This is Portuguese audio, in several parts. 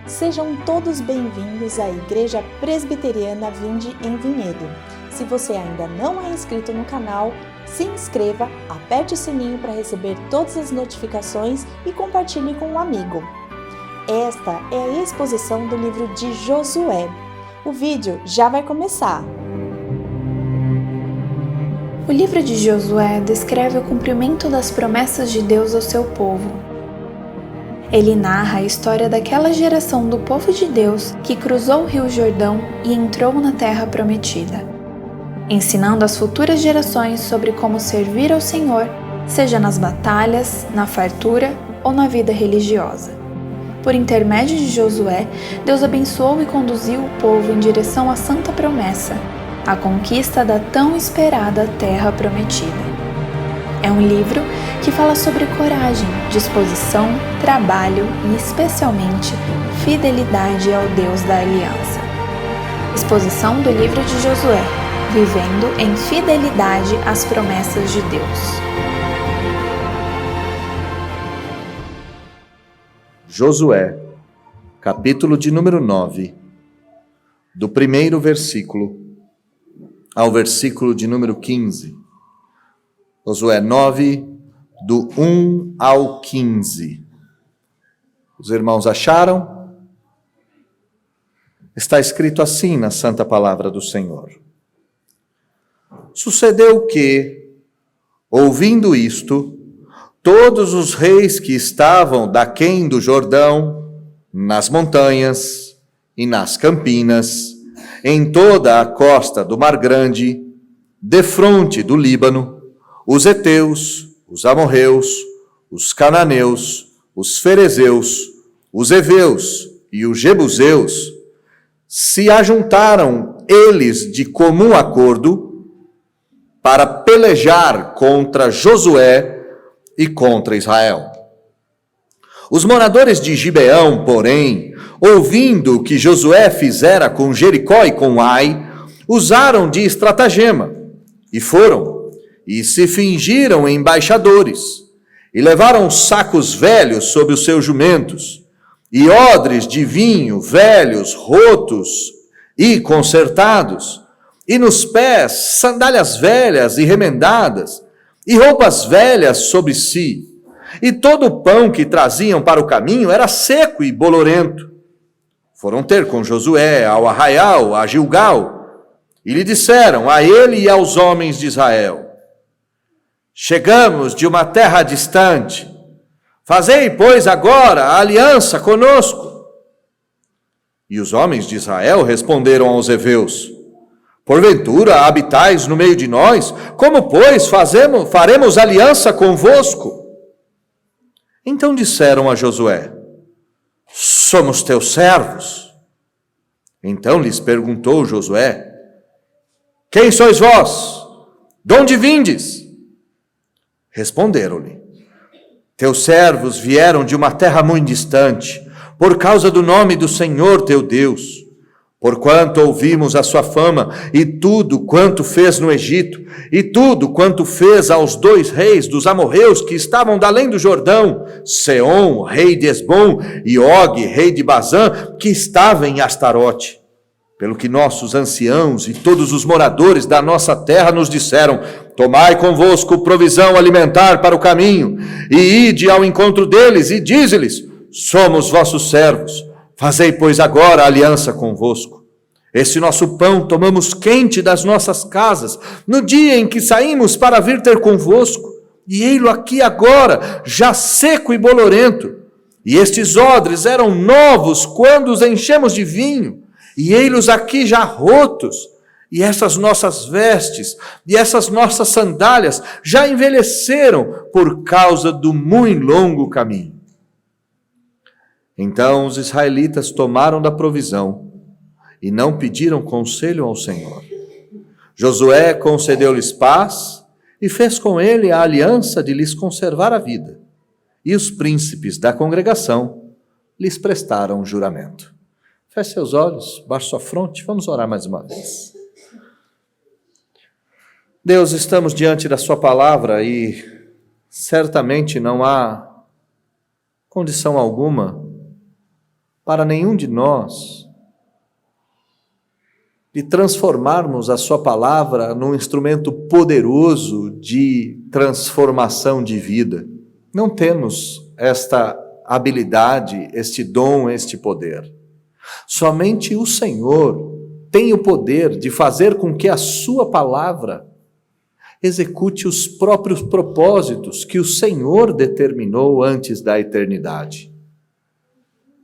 Sejam todos bem-vindos à Igreja Presbiteriana Vinde em Vinhedo. Se você ainda não é inscrito no canal, se inscreva, aperte o sininho para receber todas as notificações e compartilhe com um amigo. Esta é a exposição do livro de Josué. O vídeo já vai começar. O livro de Josué descreve o cumprimento das promessas de Deus ao seu povo. Ele narra a história daquela geração do povo de Deus que cruzou o Rio Jordão e entrou na Terra Prometida, ensinando as futuras gerações sobre como servir ao Senhor, seja nas batalhas, na fartura ou na vida religiosa. Por intermédio de Josué, Deus abençoou e conduziu o povo em direção à Santa Promessa, a conquista da tão esperada Terra Prometida. É um livro que fala sobre coragem, disposição, trabalho e, especialmente, fidelidade ao Deus da Aliança. Exposição do livro de Josué, vivendo em fidelidade às promessas de Deus. Josué, capítulo de número 9, do primeiro versículo ao versículo de número 15. Josué 9, do 1 ao 15. Os irmãos acharam? Está escrito assim na Santa Palavra do Senhor. Sucedeu que, ouvindo isto, todos os reis que estavam daquém do Jordão, nas montanhas e nas campinas, em toda a costa do Mar Grande, defronte do Líbano, os heteus, os amorreus, os cananeus, os ferezeus, os heveus e os jebuseus, se ajuntaram eles de comum acordo para pelejar contra Josué e contra Israel. Os moradores de Gibeão, porém, ouvindo o que Josué fizera com Jericó e com Ai, usaram de estratagema e foram e se fingiram embaixadores, e levaram sacos velhos sobre os seus jumentos, e odres de vinho velhos, rotos e consertados, e nos pés sandálias velhas e remendadas, e roupas velhas sobre si, e todo o pão que traziam para o caminho era seco e bolorento. Foram ter com Josué ao arraial, a Gilgal, e lhe disseram a ele e aos homens de Israel: chegamos de uma terra distante, fazei, pois, agora a aliança conosco. E os homens de Israel responderam aos heveus: porventura habitais no meio de nós? Como, pois, faremos aliança convosco? Então disseram a Josué: somos teus servos. Então lhes perguntou Josué: quem sois vós? De onde vindes? Responderam-lhe: teus servos vieram de uma terra muito distante, por causa do nome do Senhor teu Deus. Porquanto ouvimos a sua fama, e tudo quanto fez no Egito, e tudo quanto fez aos 2 reis dos amorreus que estavam da além do Jordão, Seom, rei de Esbom, e Og, rei de Bazã, que estava em Astarote. Pelo que nossos anciãos e todos os moradores da nossa terra nos disseram: tomai convosco provisão alimentar para o caminho, e ide ao encontro deles, e dize-lhes: somos vossos servos, fazei, pois, agora aliança convosco. Esse nosso pão tomamos quente das nossas casas, no dia em que saímos para vir ter convosco, e ei-lo aqui agora, já seco e bolorento. E estes odres eram novos quando os enchemos de vinho, e ei-los aqui já rotos, e essas nossas vestes, e essas nossas sandálias já envelheceram por causa do muito longo caminho. Então os israelitas tomaram da provisão, e não pediram conselho ao Senhor. Josué concedeu-lhes paz, e fez com ele a aliança de lhes conservar a vida, e os príncipes da congregação lhes prestaram juramento. Feche seus olhos, baixe sua fronte, vamos orar mais uma vez. Deus, estamos diante da sua palavra e certamente não há condição alguma para nenhum de nós de transformarmos a sua palavra num instrumento poderoso de transformação de vida. Não temos esta habilidade, este dom, este poder. Somente o Senhor tem o poder de fazer com que a sua palavra execute os próprios propósitos que o Senhor determinou antes da eternidade.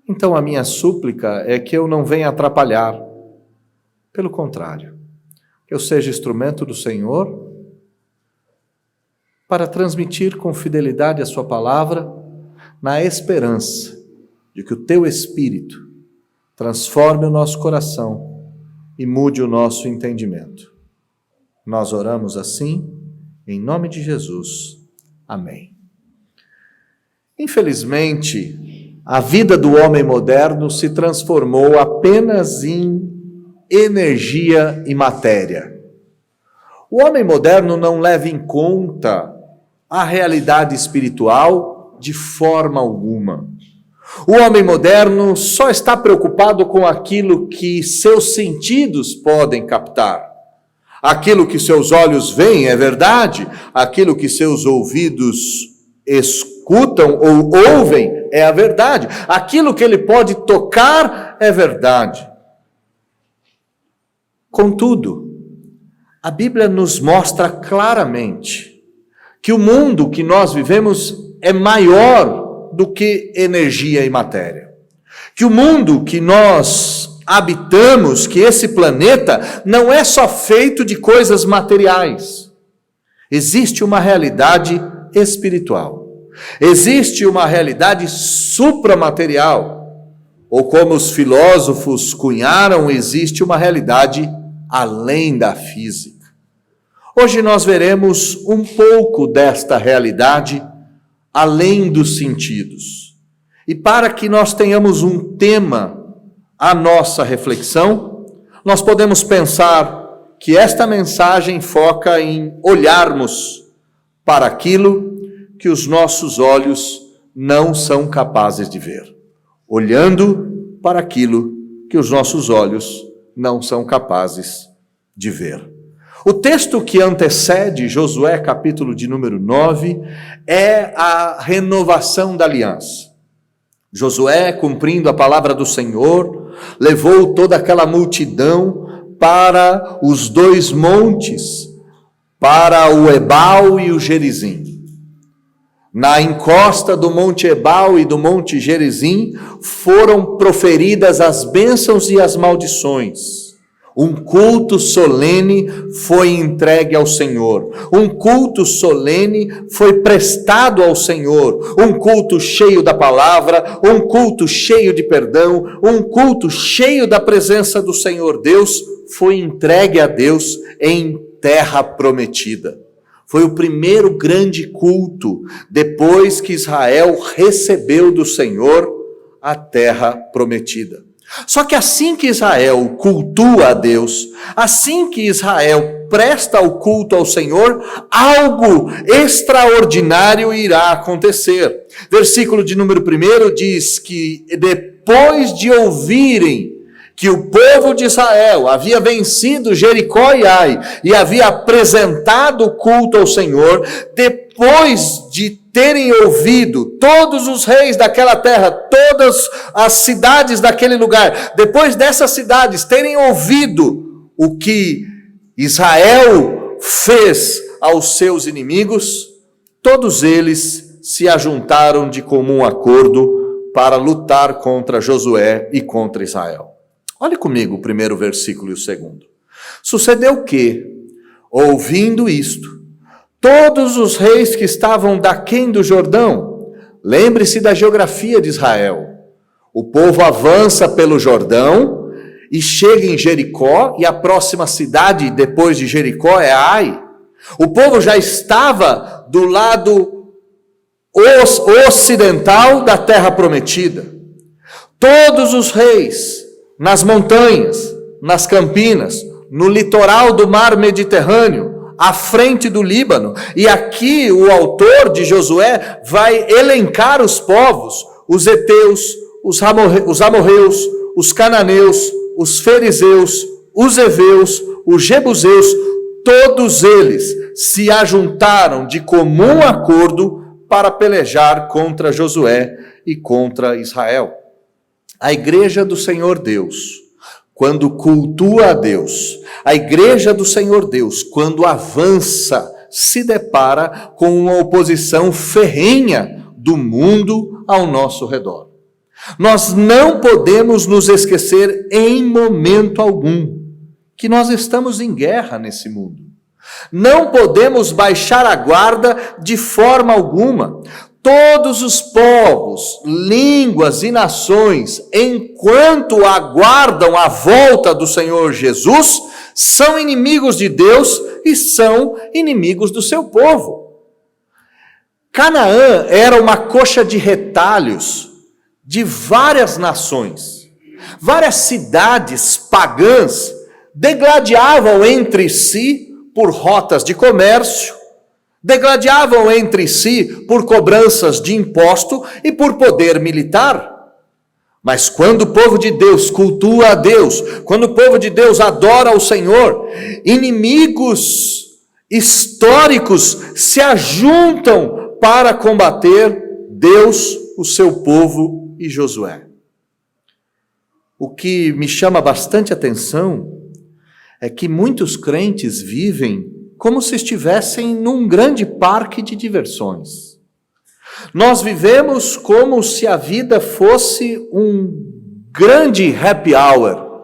Então a minha súplica é que eu não venha atrapalhar. Pelo contrário, que eu seja instrumento do Senhor para transmitir com fidelidade a sua palavra, na esperança de que o teu Espírito transforme o nosso coração e mude o nosso entendimento. Nós oramos assim, em nome de Jesus. Amém. Infelizmente, a vida do homem moderno se transformou apenas em energia e matéria. O homem moderno não leva em conta a realidade espiritual de forma alguma. O homem moderno só está preocupado com aquilo que seus sentidos podem captar. Aquilo que seus olhos veem é verdade, aquilo que seus ouvidos escutam ou ouvem é a verdade, aquilo que ele pode tocar é verdade. Contudo, a Bíblia nos mostra claramente que o mundo que nós vivemos é maior do que energia e matéria. Que o mundo que nós habitamos, que esse planeta, não é só feito de coisas materiais. Existe uma realidade espiritual. Existe uma realidade supramaterial. Ou como os filósofos cunharam, existe uma realidade além da física. Hoje nós veremos um pouco desta realidade além dos sentidos. E para que nós tenhamos um tema à nossa reflexão, nós podemos pensar que esta mensagem foca em olharmos para aquilo que os nossos olhos não são capazes de ver. Olhando para aquilo que os nossos olhos não são capazes de ver. O texto que antecede Josué, capítulo de número 9, é a renovação da aliança. Josué, cumprindo a palavra do Senhor, levou toda aquela multidão para os dois montes, para o Ebal e o Gerizim. Na encosta do Monte Ebal e do Monte Gerizim foram proferidas as bênçãos e as maldições. Um culto solene foi entregue ao Senhor. Um culto solene foi prestado ao Senhor. Um culto cheio da palavra, um culto cheio de perdão, um culto cheio da presença do Senhor Deus foi entregue a Deus em terra prometida. Foi o primeiro grande culto depois que Israel recebeu do Senhor a terra prometida. Só que assim que Israel cultua a Deus, assim que Israel presta o culto ao Senhor, algo extraordinário irá acontecer. Versículo de número 1 diz que depois de ouvirem que o povo de Israel havia vencido Jericó e Ai e havia apresentado o culto ao Senhor, depois de terem ouvido todos os reis daquela terra, todas as cidades daquele lugar, depois dessas cidades terem ouvido o que Israel fez aos seus inimigos, todos eles se ajuntaram de comum acordo para lutar contra Josué e contra Israel. Olhe comigo o primeiro versículo e o segundo. Sucedeu que, ouvindo isto, todos os reis que estavam daquém do Jordão, lembre-se da geografia de Israel. O povo avança pelo Jordão e chega em Jericó, e a próxima cidade depois de Jericó é Ai. O povo já estava do lado ocidental da terra prometida. Todos os reis, nas montanhas, nas campinas, no litoral do mar Mediterrâneo, à frente do Líbano. E aqui o autor de Josué vai elencar os povos, os heteus, os amorreus, os cananeus, os fariseus, os heveus, os jebuseus, todos eles se ajuntaram de comum acordo para pelejar contra Josué e contra Israel. A igreja do Senhor Deus, quando cultua a Deus, a igreja do Senhor Deus, quando avança, se depara com uma oposição ferrenha do mundo ao nosso redor. Nós não podemos nos esquecer em momento algum que nós estamos em guerra nesse mundo. Não podemos baixar a guarda de forma alguma. Todos os povos, línguas e nações, enquanto aguardam a volta do Senhor Jesus, são inimigos de Deus e são inimigos do seu povo. Canaã era uma coxa de retalhos de várias nações. Várias cidades pagãs degladiavam entre si por rotas de comércio, degladiavam entre si por cobranças de imposto e por poder militar. Mas quando o povo de Deus cultua a Deus, quando o povo de Deus adora o Senhor, inimigos históricos se ajuntam para combater Deus, o seu povo e Josué. O que me chama bastante atenção é que muitos crentes vivem como se estivessem num grande parque de diversões. Nós vivemos como se a vida fosse um grande happy hour,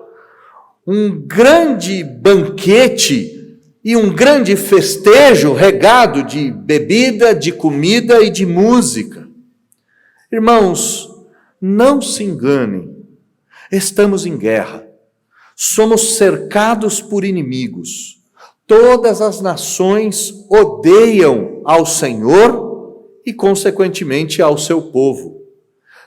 um grande banquete e um grande festejo regado de bebida, de comida e de música. Irmãos, não se enganem, estamos em guerra, somos cercados por inimigos. Todas as nações odeiam ao Senhor e, consequentemente, ao seu povo.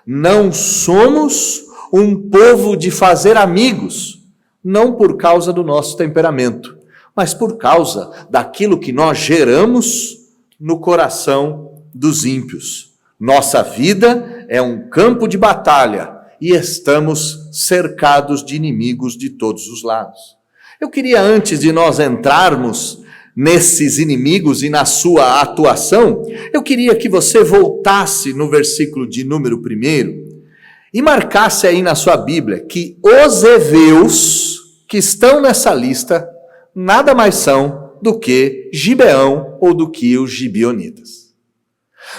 Não somos um povo de fazer amigos, não por causa do nosso temperamento, mas por causa daquilo que nós geramos no coração dos ímpios. Nossa vida é um campo de batalha e estamos cercados de inimigos de todos os lados. Eu queria, antes de nós entrarmos nesses inimigos e na sua atuação, eu queria que você voltasse no versículo de número 1 e marcasse aí na sua Bíblia que os heveus que estão nessa lista nada mais são do que Gibeão ou do que os gibeonitas.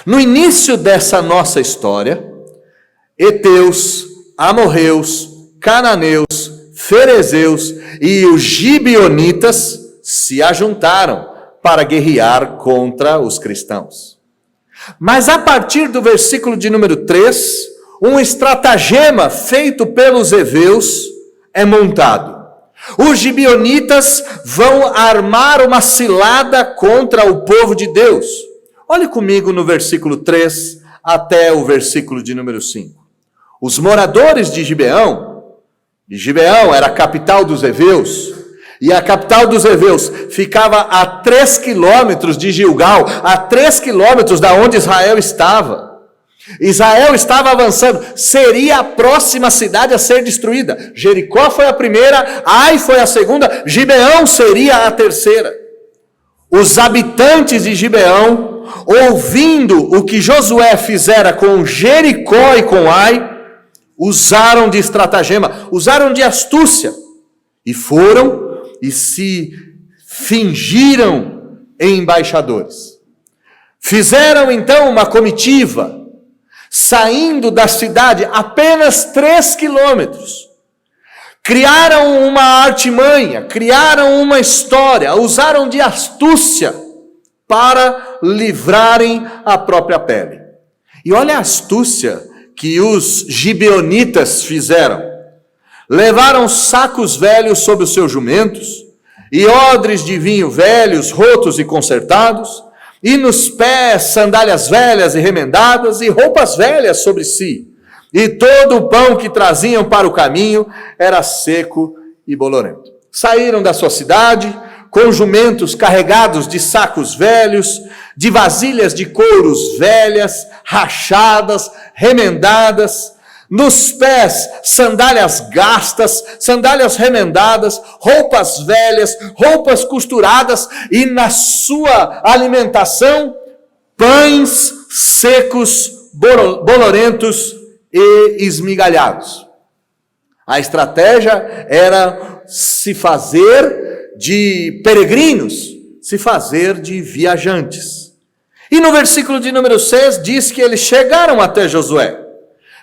No início dessa nossa história, heteus, amorreus, cananeus, ferezeus e os gibeonitas se ajuntaram para guerrear contra os cristãos. Mas a partir do versículo de número 3, um estratagema feito pelos heveus é montado. Os gibeonitas vão armar uma cilada contra o povo de Deus. Olhe comigo no versículo 3 até o versículo de número 5. Os moradores de Gibeão, e Gibeão era a capital dos heveus, e a capital dos heveus ficava a 3 quilômetros de Gilgal, a 3 quilômetros da onde Israel estava. Israel estava avançando, seria a próxima cidade a ser destruída. Jericó foi a primeira, Ai foi a segunda, Gibeão seria a terceira. Os habitantes de Gibeão, ouvindo o que Josué fizera com Jericó e com Ai, usaram de estratagema, usaram de astúcia, e foram e se fingiram embaixadores. Fizeram então uma comitiva, saindo da cidade apenas 3 quilômetros. Criaram uma artimanha, criaram uma história, usaram de astúcia para livrarem a própria pele. E olha a astúcia que os gibeonitas fizeram. Levaram sacos velhos sobre os seus jumentos, e odres de vinho velhos, rotos e consertados, e nos pés sandálias velhas e remendadas, e roupas velhas sobre si. E todo o pão que traziam para o caminho era seco e bolorento. Saíram da sua cidade com jumentos carregados de sacos velhos, de vasilhas de couros velhas, rachadas, remendadas, nos pés sandálias gastas, sandálias remendadas, roupas velhas, roupas costuradas, e na sua alimentação, pães secos, bolorentos e esmigalhados. A estratégia era se fazer de peregrinos, se fazer de viajantes. E no versículo de número 6 diz que eles chegaram até Josué.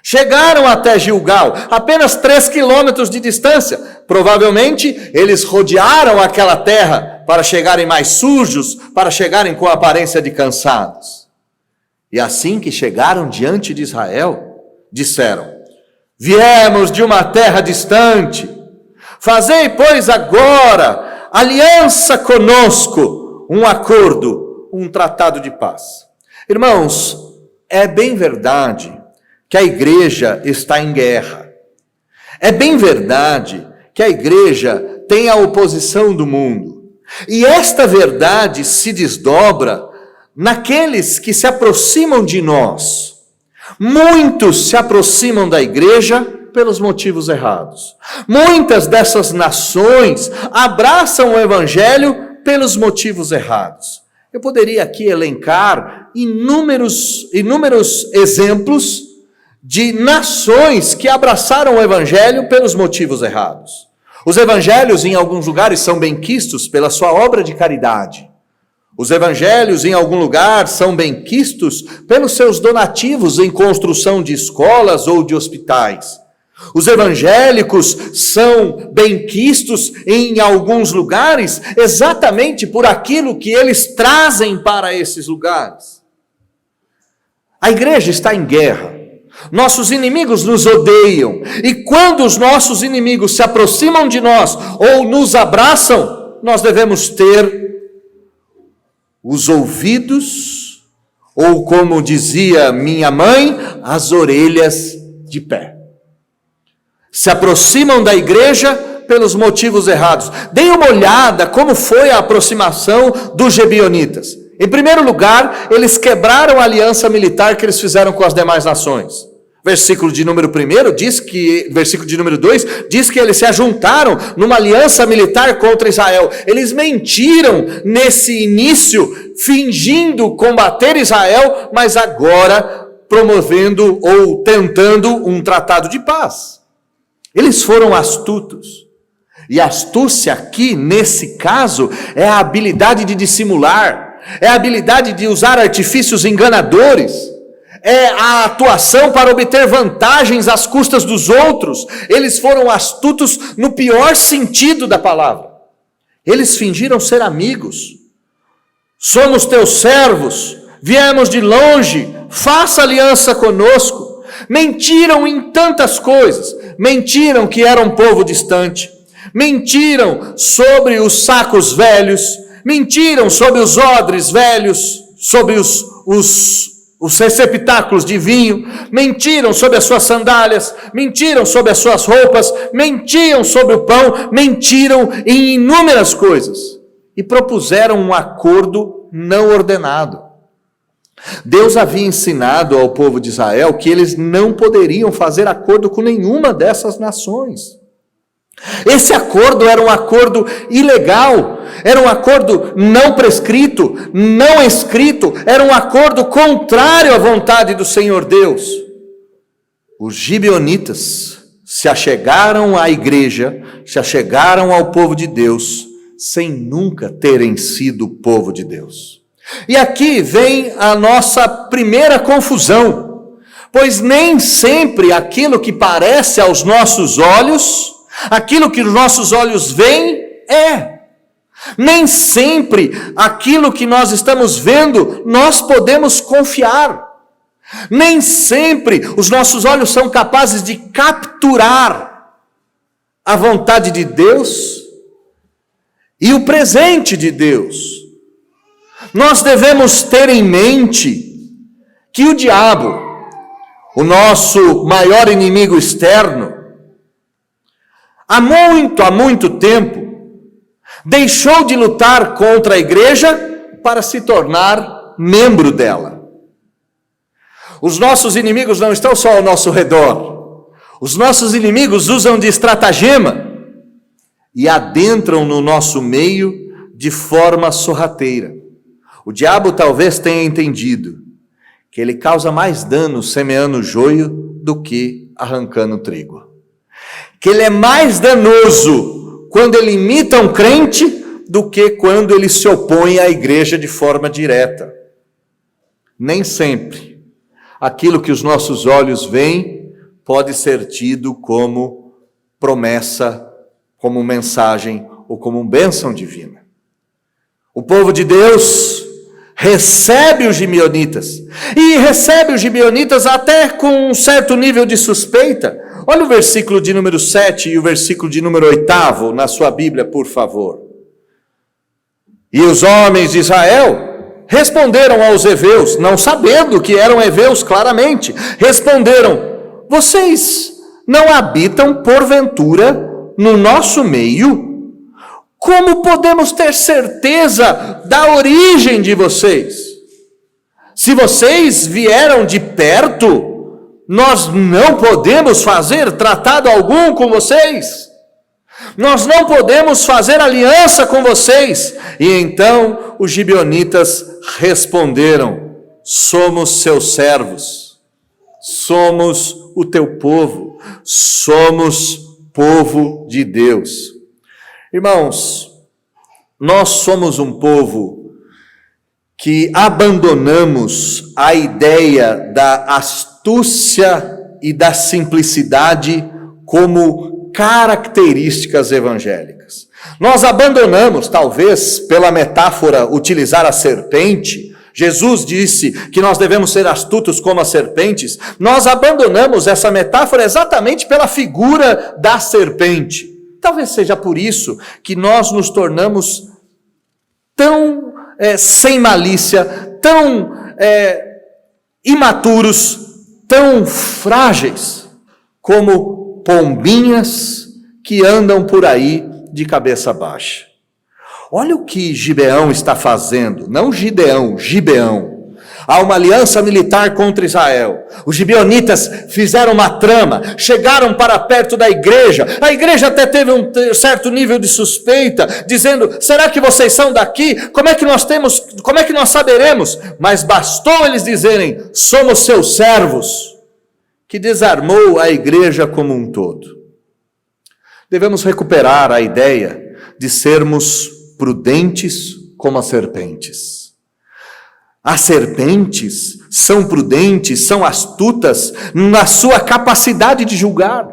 Chegaram até Gilgal, apenas 3 quilômetros de distância. Provavelmente eles rodearam aquela terra para chegarem mais sujos, para chegarem com a aparência de cansados. E assim que chegaram diante de Israel, disseram: viemos de uma terra distante, fazei, pois, agora aliança conosco, um acordo, um tratado de paz. Irmãos, é bem verdade que a igreja está em guerra. É bem verdade que a igreja tem a oposição do mundo. E esta verdade se desdobra naqueles que se aproximam de nós. Muitos se aproximam da igreja pelos motivos errados. Muitas dessas nações abraçam o evangelho pelos motivos errados. Eu poderia aqui elencar inúmeros exemplos de nações que abraçaram o evangelho pelos motivos errados. Os evangelhos em alguns lugares são benquistos pela sua obra de caridade. Os evangelhos em algum lugar são benquistos pelos seus donativos em construção de escolas ou de hospitais. Os evangélicos são benquistos em alguns lugares exatamente por aquilo que eles trazem para esses lugares. A igreja está em guerra. Nossos inimigos nos odeiam, e quando os nossos inimigos se aproximam de nós ou nos abraçam, nós devemos ter os ouvidos, ou como dizia minha mãe, as orelhas de pé. Se aproximam da igreja pelos motivos errados. Deem uma olhada como foi a aproximação dos Gebionitas. Em primeiro lugar, eles quebraram a aliança militar que eles fizeram com as demais nações. Versículo de número 2 diz que eles se ajuntaram numa aliança militar contra Israel. Eles mentiram nesse início, fingindo combater Israel, mas agora promovendo ou tentando um tratado de paz. Eles foram astutos. E astúcia aqui, nesse caso, é a habilidade de dissimular, é a habilidade de usar artifícios enganadores, é a atuação para obter vantagens às custas dos outros. Eles foram astutos no pior sentido da palavra. Eles fingiram ser amigos. Somos teus servos, viemos de longe, faça aliança conosco. Mentiram em tantas coisas. Mentiram que era um povo distante. Mentiram sobre os sacos velhos. Mentiram sobre os odres velhos, sobre os receptáculos de vinho, mentiram sobre as suas sandálias, mentiram sobre as suas roupas, mentiram sobre o pão, mentiram em inúmeras coisas e propuseram um acordo não ordenado. Deus havia ensinado ao povo de Israel que eles não poderiam fazer acordo com nenhuma dessas nações. Esse acordo era um acordo ilegal, era um acordo não prescrito, não escrito, era um acordo contrário à vontade do Senhor Deus. Os gibeonitas se achegaram à igreja, se achegaram ao povo de Deus, sem nunca terem sido povo de Deus. E aqui vem a nossa primeira confusão, pois nem sempre aquilo que parece aos nossos olhos, aquilo que os nossos olhos veem é. Nem sempre aquilo que nós estamos vendo nós podemos confiar. Nem sempre os nossos olhos são capazes de capturar a vontade de Deus e o presente de Deus. Nós devemos ter em mente que o diabo, o nosso maior inimigo externo, há muito tempo, deixou de lutar contra a igreja para se tornar membro dela. Os nossos inimigos não estão só ao nosso redor. Os nossos inimigos usam de estratagema e adentram no nosso meio de forma sorrateira. O diabo talvez tenha entendido que ele causa mais dano semeando joio do que arrancando trigo. Que ele é mais danoso quando ele imita um crente do que quando ele se opõe à igreja de forma direta. Nem sempre aquilo que os nossos olhos veem pode ser tido como promessa, como mensagem ou como bênção divina. O povo de Deus recebe os gibeonitas, e recebe os gibeonitas até com um certo nível de suspeita. Olha o versículo de número 7 e o versículo de número 8 na sua Bíblia, por favor. E os homens de Israel responderam aos heveus, não sabendo que eram heveus claramente, responderam: vocês não habitam porventura no nosso meio? Como podemos ter certeza da origem de vocês? Se vocês vieram de perto, nós não podemos fazer tratado algum com vocês. Nós não podemos fazer aliança com vocês. E então os gibeonitas responderam: somos seus servos, somos o teu povo, somos povo de Deus. Irmãos, nós somos um povo que abandonamos a ideia da astúcia e da simplicidade como características evangélicas. Nós abandonamos, talvez pela metáfora utilizar a serpente. Jesus disse que nós devemos ser astutos como as serpentes. Nós abandonamos essa metáfora exatamente pela figura da serpente. Talvez seja por isso que nós nos tornamos tão sem malícia, tão imaturos, tão frágeis, como pombinhas que andam por aí de cabeça baixa. Olha o que Gibeão está fazendo, não Gideão, Gibeão. Há uma aliança militar contra Israel. Os gibeonitas fizeram uma trama, chegaram para perto da igreja. A igreja até teve um certo nível de suspeita, dizendo: será que vocês são daqui? Como é que nós saberemos? Mas bastou eles dizerem: somos seus servos, que desarmou a igreja como um todo. Devemos recuperar a ideia de sermos prudentes como as serpentes. As serpentes são prudentes, são astutas na sua capacidade de julgar.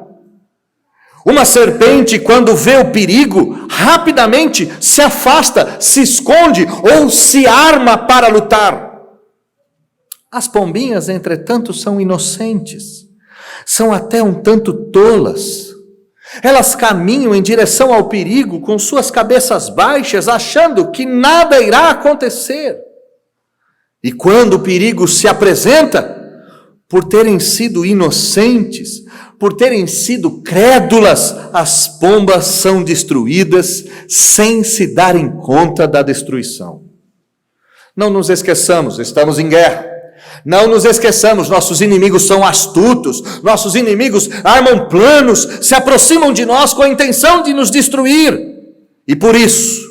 Uma serpente, quando vê o perigo, rapidamente se afasta, se esconde ou se arma para lutar. As pombinhas, entretanto, são inocentes, são até um tanto tolas. Elas caminham em direção ao perigo com suas cabeças baixas, achando que nada irá acontecer. E quando o perigo se apresenta, por terem sido inocentes, por terem sido crédulas, as pombas são destruídas sem se darem conta da destruição. Não nos esqueçamos, estamos em guerra. Não nos esqueçamos, nossos inimigos são astutos, nossos inimigos armam planos, se aproximam de nós com a intenção de nos destruir. E por isso,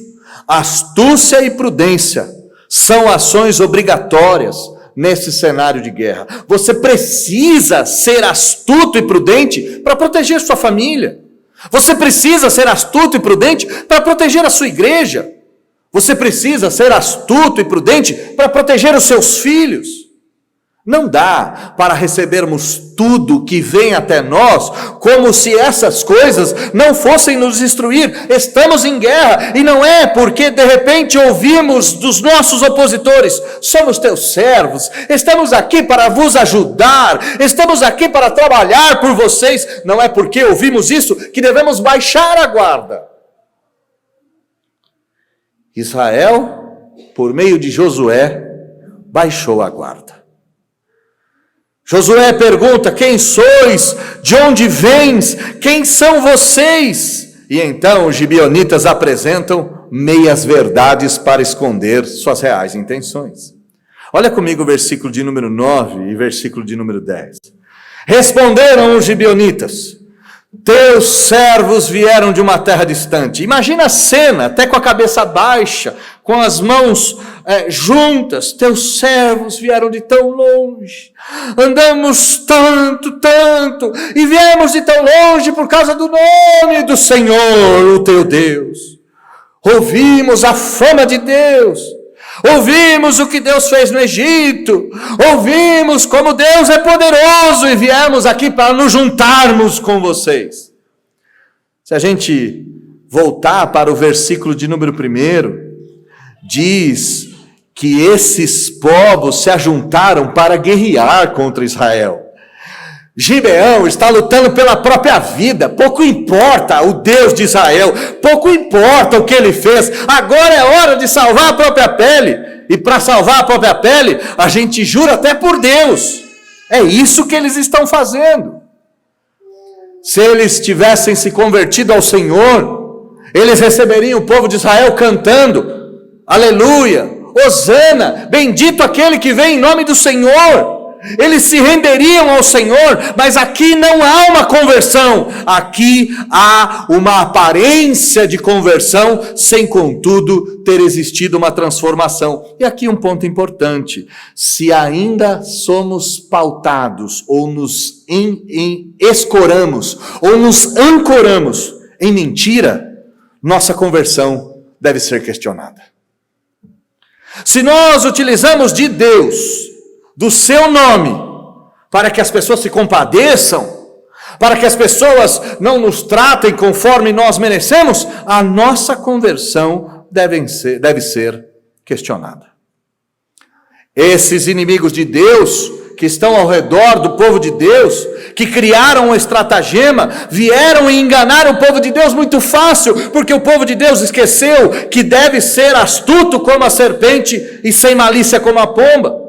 astúcia e prudência são ações obrigatórias nesse cenário de guerra. Você precisa ser astuto e prudente para proteger sua família. Você precisa ser astuto e prudente para proteger a sua igreja. Você precisa ser astuto e prudente para proteger os seus filhos. Não dá para recebermos tudo que vem até nós como se essas coisas não fossem nos destruir. Estamos em guerra e não é porque de repente ouvimos dos nossos opositores: somos teus servos, estamos aqui para vos ajudar, estamos aqui para trabalhar por vocês. Não é porque ouvimos isso que devemos baixar a guarda. Israel, por meio de Josué, baixou a guarda. Josué pergunta: quem sois? De onde vens? Quem são vocês? E então os gibeonitas apresentam meias verdades para esconder suas reais intenções. Olha comigo o versículo de número 9 e versículo de número 10. Responderam os gibeonitas: teus servos vieram de uma terra distante. Imagina a cena, até com a cabeça baixa, com as mãos juntas. Teus servos vieram de tão longe. Andamos tanto, e viemos de tão longe por causa do nome do Senhor, o teu Deus. Ouvimos a fama de Deus. Ouvimos o que Deus fez no Egito, ouvimos como Deus é poderoso e viemos aqui para nos juntarmos com vocês. Se a gente voltar para o versículo de número 1, diz que esses povos se ajuntaram para guerrear contra Israel. Gibeão está lutando pela própria vida, pouco importa o Deus de Israel, pouco importa o que ele fez, agora é hora de salvar a própria pele, e para salvar a própria pele, a gente jura até por Deus, é isso que eles estão fazendo. Se eles tivessem se convertido ao Senhor, eles receberiam o povo de Israel cantando, aleluia, hosana, bendito aquele que vem em nome do Senhor. Eles se renderiam ao Senhor, mas aqui não há uma conversão, aqui há uma aparência de conversão, sem contudo ter existido uma transformação. E aqui um ponto importante: se ainda somos pautados, ou nos escoramos, ou nos ancoramos em mentira, nossa conversão deve ser questionada. Se nós utilizamos de Deus, do seu nome, para que as pessoas se compadeçam, para que as pessoas não nos tratem conforme nós merecemos, a nossa conversão deve ser questionada. Esses inimigos de Deus, que estão ao redor do povo de Deus, que criaram um estratagema, vieram e enganaram o povo de Deus muito fácil, porque o povo de Deus esqueceu que deve ser astuto como a serpente e sem malícia como a pomba.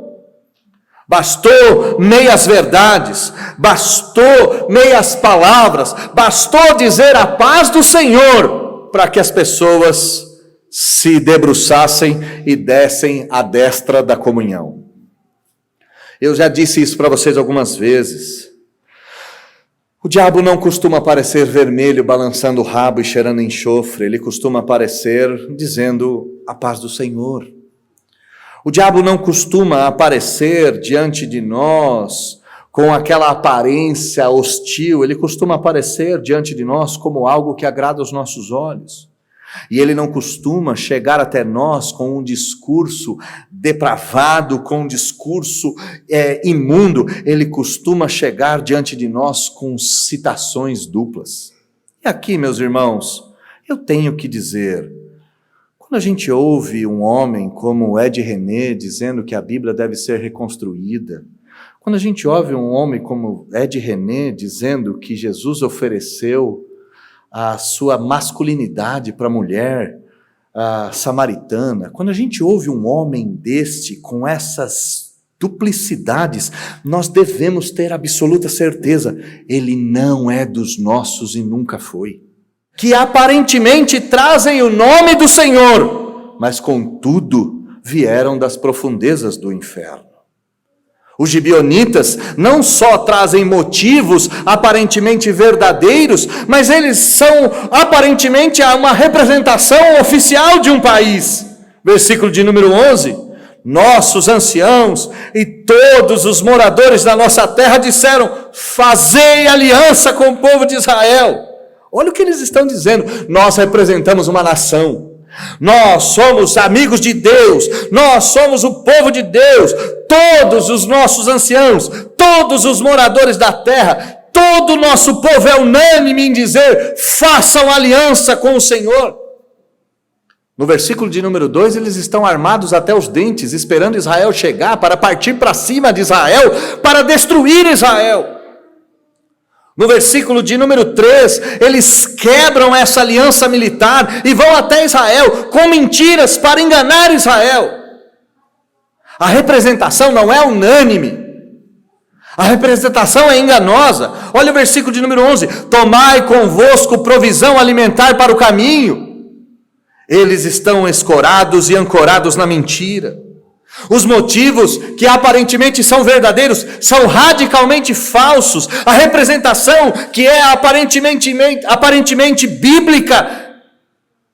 Bastou meias verdades, bastou meias palavras, bastou dizer a paz do Senhor para que as pessoas se debruçassem e dessem à destra da comunhão. Eu já disse isso para vocês algumas vezes. O diabo não costuma aparecer vermelho, balançando o rabo e cheirando enxofre. Ele costuma aparecer dizendo a paz do Senhor. O diabo não costuma aparecer diante de nós com aquela aparência hostil. Ele costuma aparecer diante de nós como algo que agrada aos nossos olhos. E ele não costuma chegar até nós com um discurso depravado, com um discurso imundo. Ele costuma chegar diante de nós com citações duplas. E aqui, meus irmãos, eu tenho que dizer, quando a gente ouve um homem como Ed René dizendo que a Bíblia deve ser reconstruída, quando a gente ouve um homem como Ed René dizendo que Jesus ofereceu a sua masculinidade para a mulher samaritana, quando a gente ouve um homem deste com essas duplicidades, nós devemos ter absoluta certeza, ele não é dos nossos e nunca foi. Que aparentemente trazem o nome do Senhor, mas contudo vieram das profundezas do inferno. Os gibeonitas não só trazem motivos aparentemente verdadeiros, mas eles são aparentemente uma representação oficial de um país. Versículo de número 11, nossos anciãos e todos os moradores da nossa terra disseram, fazei aliança com o povo de Israel. Olha o que eles estão dizendo, nós representamos uma nação, nós somos amigos de Deus, nós somos o povo de Deus, todos os nossos anciãos, todos os moradores da terra, todo o nosso povo é unânime em dizer, façam aliança com o Senhor. No versículo de número 2, eles estão armados até os dentes, esperando Israel chegar para partir para cima de Israel, para destruir Israel. No versículo de número 3, eles quebram essa aliança militar e vão até Israel com mentiras para enganar Israel. A representação não é unânime. A representação é enganosa. Olha o versículo de número 11. Tomai convosco provisão alimentar para o caminho. Eles estão escorados e ancorados na mentira. Os motivos que aparentemente são verdadeiros são radicalmente falsos. A representação que é aparentemente bíblica,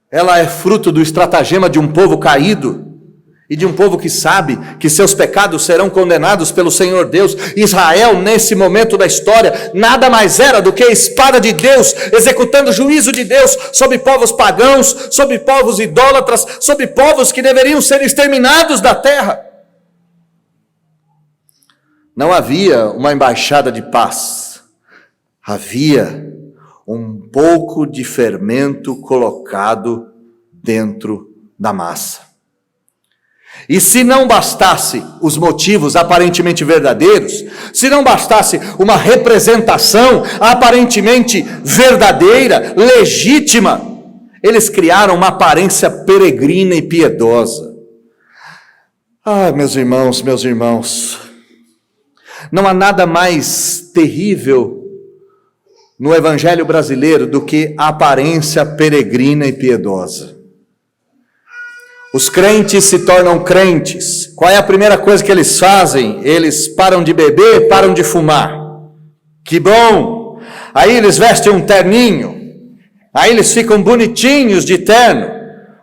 ela é fruto do estratagema de um povo caído e de um povo que sabe que seus pecados serão condenados pelo Senhor Deus. Israel, nesse momento da história, nada mais era do que a espada de Deus, executando o juízo de Deus sobre povos pagãos, sobre povos idólatras, sobre povos que deveriam ser exterminados da terra. Não havia uma embaixada de paz, havia um pouco de fermento colocado dentro da massa. E se não bastasse os motivos aparentemente verdadeiros, se não bastasse uma representação aparentemente verdadeira, legítima, eles criaram uma aparência peregrina e piedosa. Meus irmãos, não há nada mais terrível no evangelho brasileiro do que a aparência peregrina e piedosa. Os crentes se tornam crentes. Qual é a primeira coisa que eles fazem? Eles param de beber, param de fumar. Que bom! Aí eles vestem um terninho. Aí eles ficam bonitinhos de terno.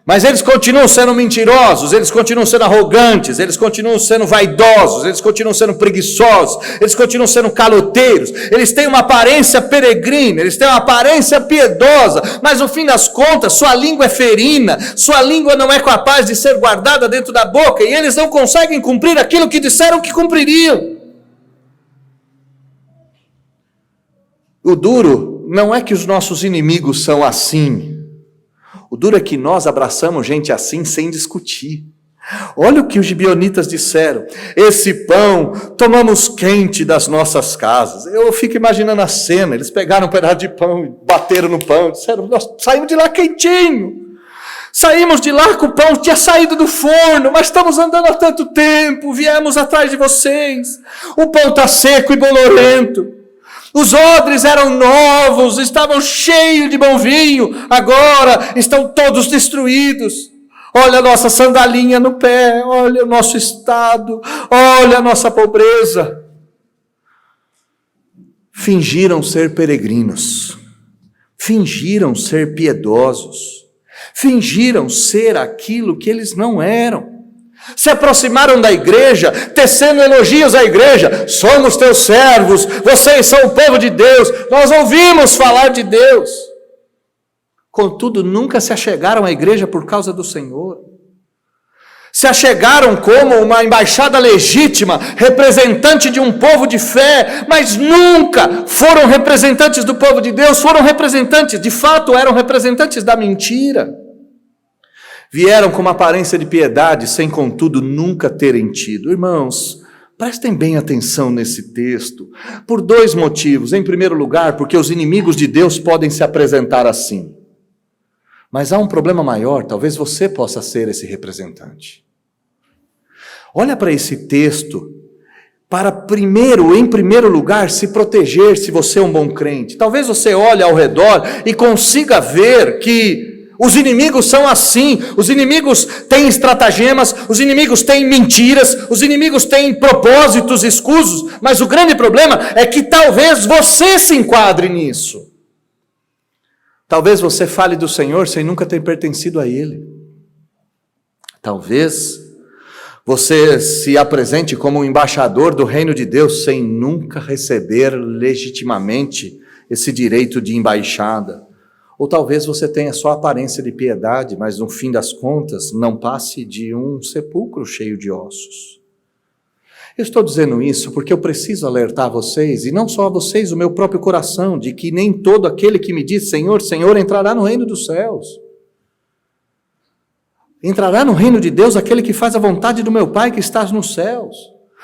Mas eles continuam sendo mentirosos, eles continuam sendo arrogantes, eles continuam sendo vaidosos, eles continuam sendo preguiçosos, eles continuam sendo caloteiros, eles têm uma aparência peregrina, eles têm uma aparência piedosa, mas no fim das contas, sua língua é ferina, sua língua não é capaz de ser guardada dentro da boca, e eles não conseguem cumprir aquilo que disseram que cumpririam. O duro não é que os nossos inimigos são assim. O duro é que nós abraçamos gente assim sem discutir. Olha o que os gibeonitas disseram: esse pão tomamos quente das nossas casas. Eu fico imaginando a cena, eles pegaram um pedaço de pão e bateram no pão, disseram: nós saímos de lá quentinho, saímos de lá com o pão, tinha saído do forno, mas estamos andando há tanto tempo, viemos atrás de vocês, o pão está seco e bolorento. Os odres eram novos, estavam cheios de bom vinho, agora estão todos destruídos. Olha a nossa sandalinha no pé, olha o nosso estado, olha a nossa pobreza. Fingiram ser peregrinos, fingiram ser piedosos, fingiram ser aquilo que eles não eram. Se aproximaram da igreja, tecendo elogios à igreja: somos teus servos, vocês são o povo de Deus, nós ouvimos falar de Deus. Contudo, nunca se achegaram à igreja por causa do Senhor. Se achegaram como uma embaixada legítima, representante de um povo de fé, mas nunca foram representantes do povo de Deus, foram representantes, de fato eram representantes da mentira. Vieram com uma aparência de piedade, sem contudo nunca terem tido. Irmãos, prestem bem atenção nesse texto, por dois motivos. Em primeiro lugar, porque os inimigos de Deus podem se apresentar assim. Mas há um problema maior, talvez você possa ser esse representante. Olha para esse texto, para em primeiro lugar, se proteger se você é um bom crente. Talvez você olhe ao redor e consiga ver que os inimigos são assim, os inimigos têm estratagemas, os inimigos têm mentiras, os inimigos têm propósitos escusos, mas o grande problema é que talvez você se enquadre nisso. Talvez você fale do Senhor sem nunca ter pertencido a Ele. Talvez você se apresente como um embaixador do reino de Deus sem nunca receber legitimamente esse direito de embaixada. Ou talvez você tenha só aparência de piedade, mas no fim das contas não passe de um sepulcro cheio de ossos. Eu estou dizendo isso porque eu preciso alertar vocês, e não só a vocês, o meu próprio coração, de que nem todo aquele que me diz Senhor, Senhor, entrará no reino dos céus. Entrará no reino de Deus aquele que faz a vontade do meu Pai que está nos céus.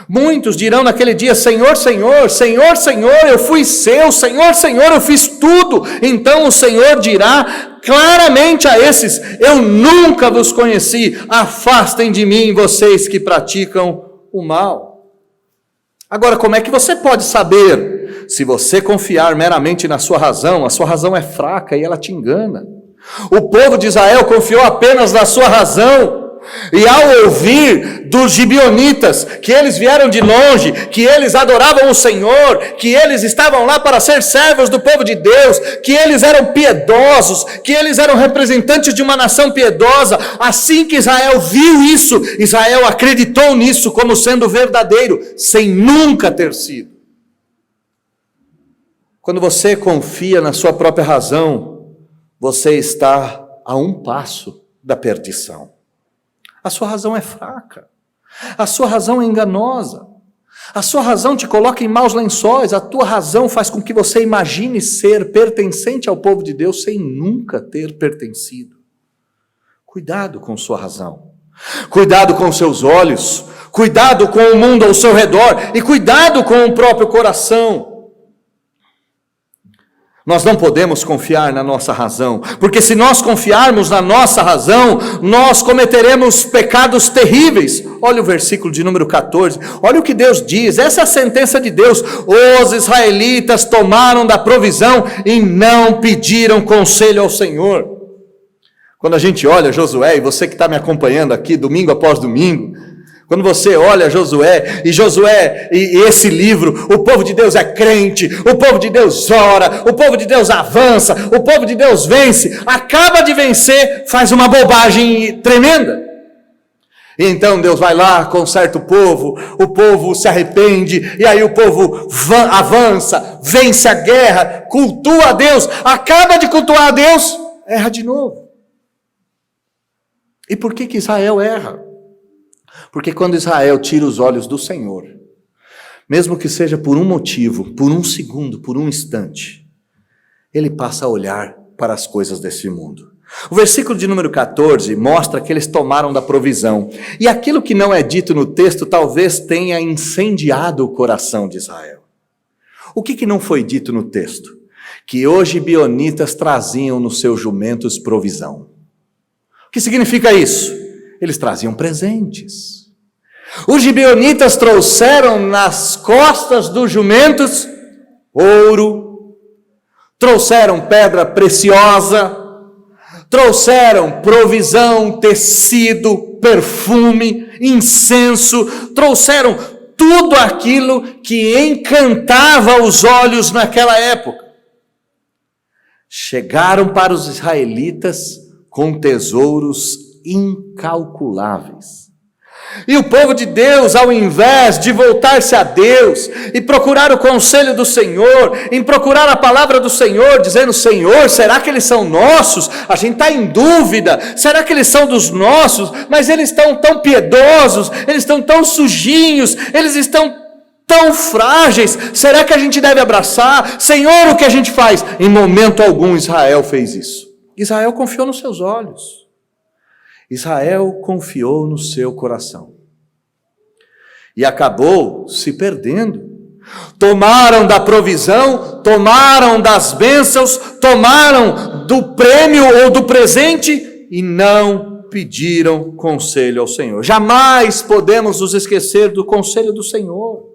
Muitos dirão naquele dia: Senhor, Senhor, Senhor, Senhor, eu fui seu, Senhor, Senhor, eu fiz tudo. Então o Senhor dirá claramente a esses: eu nunca vos conheci, afastem de mim vocês que praticam o mal. Agora, como é que você pode saber? Se você confiar meramente na sua razão, a sua razão é fraca e ela te engana. O povo de Israel confiou apenas na sua razão. E ao ouvir dos gibeonitas que eles vieram de longe, que eles adoravam o Senhor, que eles estavam lá para ser servos do povo de Deus, que eles eram piedosos, que eles eram representantes de uma nação piedosa, assim que Israel viu isso, Israel acreditou nisso como sendo verdadeiro, sem nunca ter sido. Quando você confia na sua própria razão, você está a um passo da perdição. A sua razão é fraca, a sua razão é enganosa, a sua razão te coloca em maus lençóis, a tua razão faz com que você imagine ser pertencente ao povo de Deus sem nunca ter pertencido. Cuidado com sua razão, cuidado com seus olhos, cuidado com o mundo ao seu redor e cuidado com o próprio coração. Nós não podemos confiar na nossa razão, porque se nós confiarmos na nossa razão, nós cometeremos pecados terríveis. Olha o versículo de número 14, olha o que Deus diz, essa é a sentença de Deus: os israelitas tomaram da provisão e não pediram conselho ao Senhor. Quando a gente olha Josué, e você que está me acompanhando aqui domingo após domingo, quando você olha Josué e esse livro, o povo de Deus é crente, o povo de Deus ora, o povo de Deus avança, o povo de Deus vence, acaba de vencer, faz uma bobagem tremenda. E então Deus vai lá, conserta o povo se arrepende, e aí o povo avança, vence a guerra, cultua a Deus, acaba de cultuar a Deus, erra de novo. E por que Israel erra? Porque quando Israel tira os olhos do Senhor, mesmo que seja por um motivo, por um segundo, por um instante, ele passa a olhar para as coisas desse mundo. O versículo de número 14 mostra que eles tomaram da provisão. E aquilo que não é dito no texto talvez tenha incendiado o coração de Israel. O que não foi dito no texto? Que os gibeonitas traziam nos seus jumentos provisão. O que significa isso? Eles traziam presentes. Os gibeonitas trouxeram nas costas dos jumentos ouro, trouxeram pedra preciosa, trouxeram provisão, tecido, perfume, incenso, trouxeram tudo aquilo que encantava os olhos naquela época. Chegaram para os israelitas com tesouros incalculáveis. E o povo de Deus, ao invés de voltar-se a Deus e procurar o conselho do Senhor, em procurar a palavra do Senhor, dizendo: Senhor, será que eles são nossos? A gente está em dúvida, será que eles são dos nossos? Mas eles estão tão piedosos, eles estão tão sujinhos, eles estão tão frágeis, será que a gente deve abraçar? Senhor, o que a gente faz? Em momento algum Israel fez isso. Israel confiou nos seus olhos. Israel confiou no seu coração e acabou se perdendo. Tomaram da provisão, tomaram das bênçãos, tomaram do prêmio ou do presente e não pediram conselho ao Senhor. Jamais podemos nos esquecer do conselho do Senhor.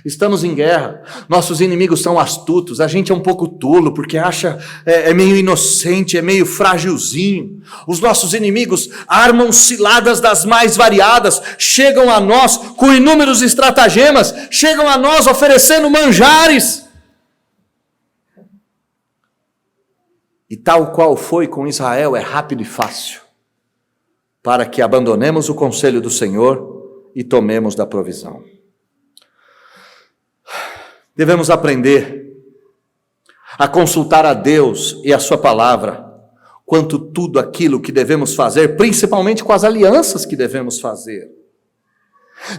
Estamos em guerra, nossos inimigos são astutos, a gente é um pouco tolo porque acha, é meio inocente, é meio frágilzinho. Os nossos inimigos armam ciladas das mais variadas, chegam a nós com inúmeros estratagemas, chegam a nós oferecendo manjares. E tal qual foi com Israel, é rápido e fácil, para que abandonemos o conselho do Senhor e tomemos da provisão. Devemos aprender a consultar a Deus e a sua palavra quanto tudo aquilo que devemos fazer, principalmente com as alianças que devemos fazer.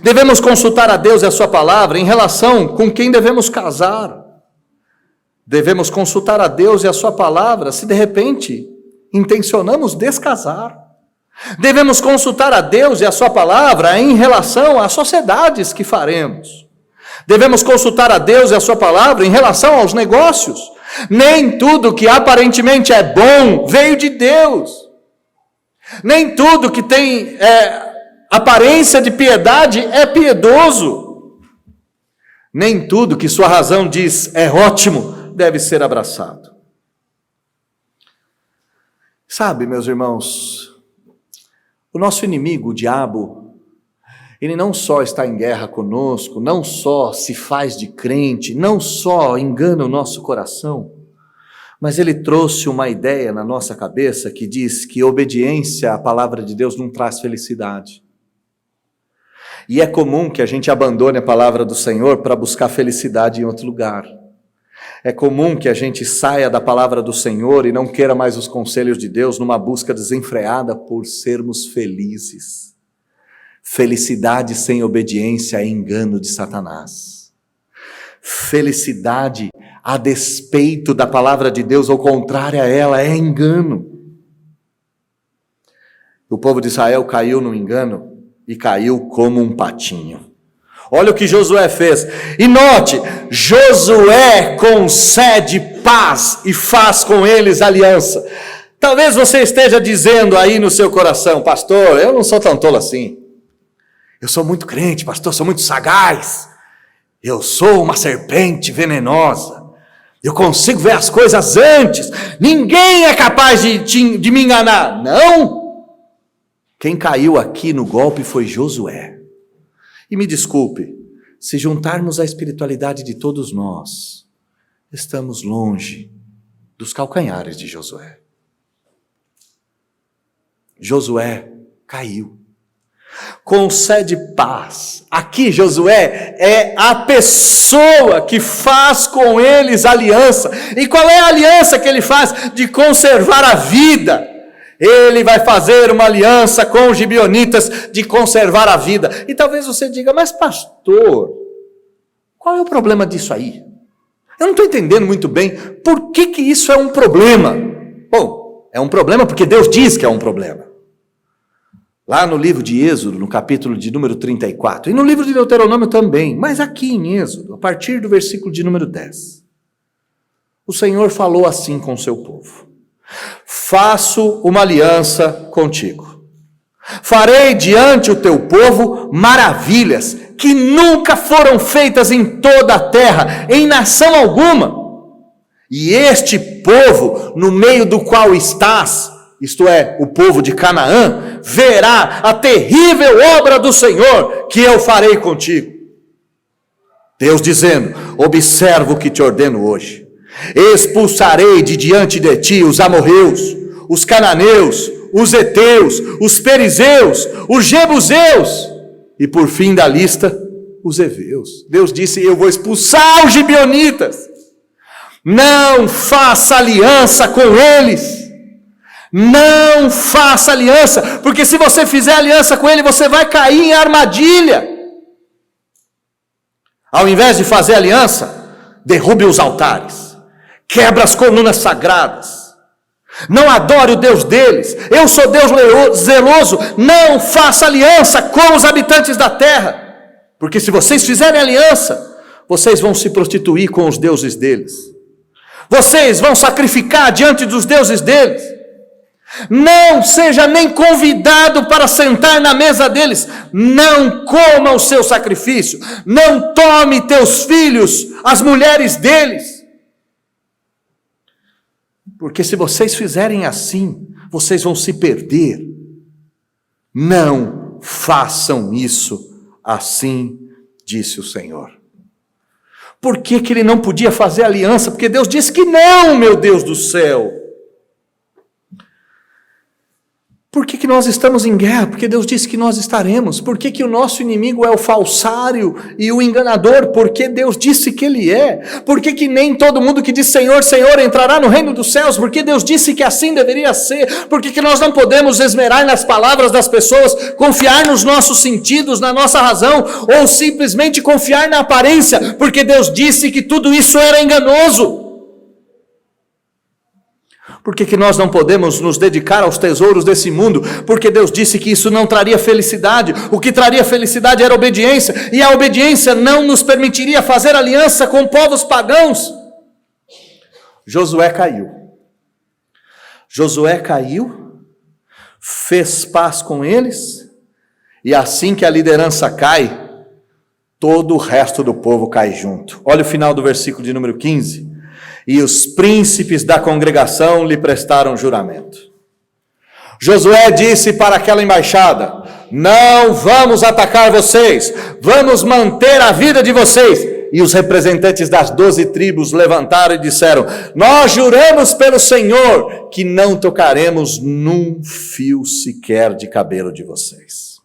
Devemos consultar a Deus e a sua palavra em relação com quem devemos casar. Devemos consultar a Deus e a sua palavra se de repente intencionamos descasar. Devemos consultar a Deus e a sua palavra em relação às sociedades que faremos. Devemos consultar a Deus e a sua palavra em relação aos negócios. Nem tudo que aparentemente é bom veio de Deus. Nem tudo que tem aparência de piedade é piedoso. Nem tudo que sua razão diz é ótimo deve ser abraçado. Sabe, meus irmãos, O nosso inimigo, o diabo, ele não só está em guerra conosco, não só se faz de crente, não só engana o nosso coração, mas ele trouxe uma ideia na nossa cabeça que diz que obediência à palavra de Deus não traz felicidade. E é comum que a gente abandone a palavra do Senhor para buscar felicidade em outro lugar. É comum que a gente saia da palavra do Senhor e não queira mais os conselhos de Deus numa busca desenfreada por sermos felizes. Felicidade sem obediência é engano de Satanás. Felicidade a despeito da palavra de Deus, ou contrária a ela, é engano. O povo de Israel caiu no engano e caiu como um patinho. Olha o que Josué fez. E note, Josué concede paz e faz com eles aliança. Talvez você esteja dizendo aí no seu coração: pastor, eu não sou tão tolo assim. Eu sou muito crente, pastor, sou muito sagaz. Eu sou uma serpente venenosa. Eu consigo ver as coisas antes. Ninguém é capaz de me enganar. Não! Quem caiu aqui no golpe foi Josué. E me desculpe, se juntarmos a espiritualidade de todos nós, estamos longe dos calcanhares de Josué. Josué caiu. Concede paz. Aqui Josué é a pessoa que faz com eles aliança. E qual é a aliança que ele faz? De conservar a vida. Ele vai fazer uma aliança com os gibeonitas de conservar a vida. E talvez você diga: mas pastor, qual é o problema disso aí? Eu não estou entendendo muito bem por que isso é um problema. Bom, é um problema porque Deus diz que é um problema. Lá no livro de Êxodo, no capítulo de número 34, e no livro de Deuteronômio também, mas aqui em Êxodo, a partir do versículo de número 10, o Senhor falou assim com o seu povo: faço uma aliança contigo. Farei diante o teu povo maravilhas que nunca foram feitas em toda a terra, em nação alguma. E este povo, no meio do qual estás, isto é, o povo de Canaã, verá a terrível obra do Senhor que eu farei contigo. Deus dizendo: observa o que te ordeno hoje. Expulsarei de diante de ti os amorreus, os cananeus, os heteus, os perizeus, os jebuseus e por fim da lista, os heveus. Deus disse: eu vou expulsar os gibeonitas. Não faça aliança com eles. Não faça aliança, porque se você fizer aliança com ele, você vai cair em armadilha. Ao invés de fazer aliança, derrube os altares, quebra as colunas sagradas, não adore o Deus deles. Eu sou Deus zeloso. Não faça aliança com os habitantes da terra, porque se vocês fizerem aliança, vocês vão se prostituir com os deuses deles, vocês vão sacrificar diante dos deuses deles. Não seja nem convidado para sentar na mesa deles. Não coma o seu sacrifício. Não tome teus filhos, as mulheres deles. Porque se vocês fizerem assim, vocês vão se perder. Não façam isso, assim disse o Senhor. Por que ele não podia fazer aliança? Porque Deus disse que não, meu Deus do céu. Por que nós estamos em guerra? Porque Deus disse que nós estaremos. Por que o nosso inimigo é o falsário e o enganador? Porque Deus disse que ele é. Por que nem todo mundo que diz Senhor, Senhor entrará no reino dos céus? Porque Deus disse que assim deveria ser. Por que nós não podemos esmerar nas palavras das pessoas, confiar nos nossos sentidos, na nossa razão, ou simplesmente confiar na aparência? Porque Deus disse que tudo isso era enganoso. Por que nós não podemos nos dedicar aos tesouros desse mundo? Porque Deus disse que isso não traria felicidade. O que traria felicidade era obediência, e a obediência não nos permitiria fazer aliança com povos pagãos. Josué caiu. Josué caiu, fez paz com eles, e assim que a liderança cai, todo o resto do povo cai junto. Olha o final do versículo de número 15. E os príncipes da congregação lhe prestaram juramento. Josué disse para aquela embaixada: não vamos atacar vocês, vamos manter a vida de vocês. E os representantes das 12 tribos levantaram e disseram: nós juramos pelo Senhor que não tocaremos num fio sequer de cabelo de vocês.